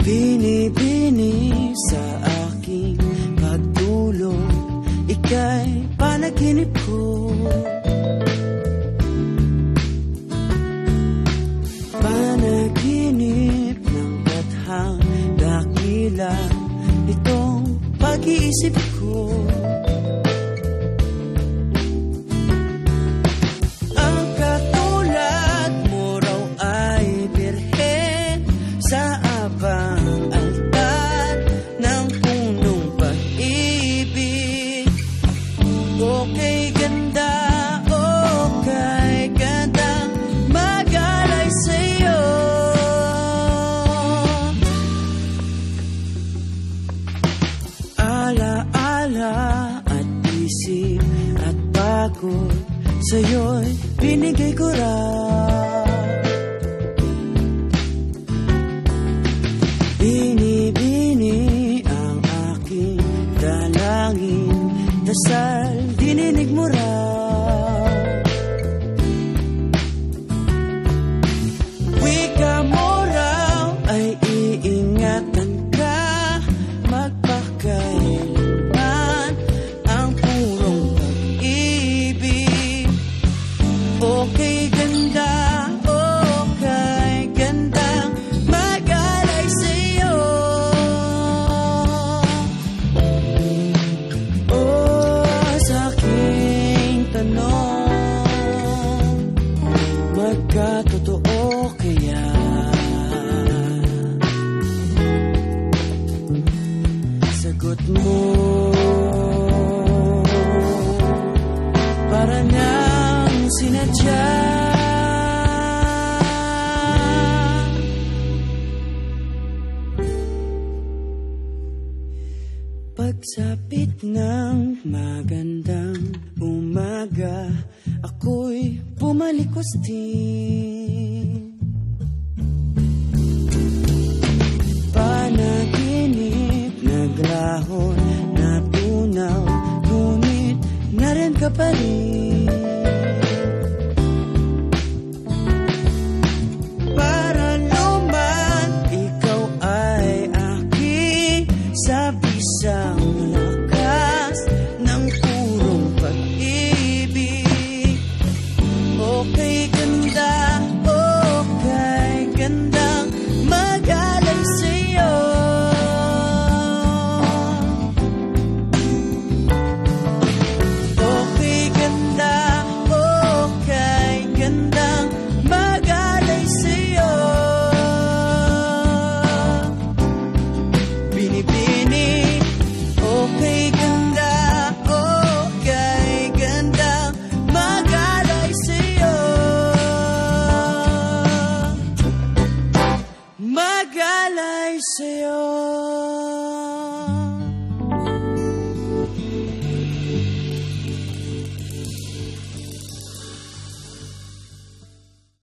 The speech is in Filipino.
Bini-bini sa aking pagtulog, ika'y panaginip ko. Panaginip ng bathang dakila, itong pag-iisip ko. Ang katulad mo raw ay birhen sa abang altar ng punong pag-ibig. Okay ganda, okay ganda, magalay sa'yo. Ala-ala at isip at pagod, sa'yo'y binigay ko raw. Bini-bini ang aking dalangin, dasal dininig mo raw. Wika mo raw ay iingatan ka, magpakailanman ang purong pag-ibig. Okay ganda, okay ganda, magalay sa'yo. Sa aking tanong, magkatotoo kaya? Sagot mo para nang sinadya. Pagsapit ng magandang umaga, ako'y pumalikos din. Panaginip, naglahon, natunaw, ngunit nariyan ka pa rin. Para luman, ikaw ay aking sabisang lakas ng purong pag-ibig. Okay ganda, okay ganda, magalay sa'yo. Okay ganda, okay ganda, magalay sa'yo. Bini-bini, okay ganda, okay ganda, magalay sa'yo. Magalay sa'yo.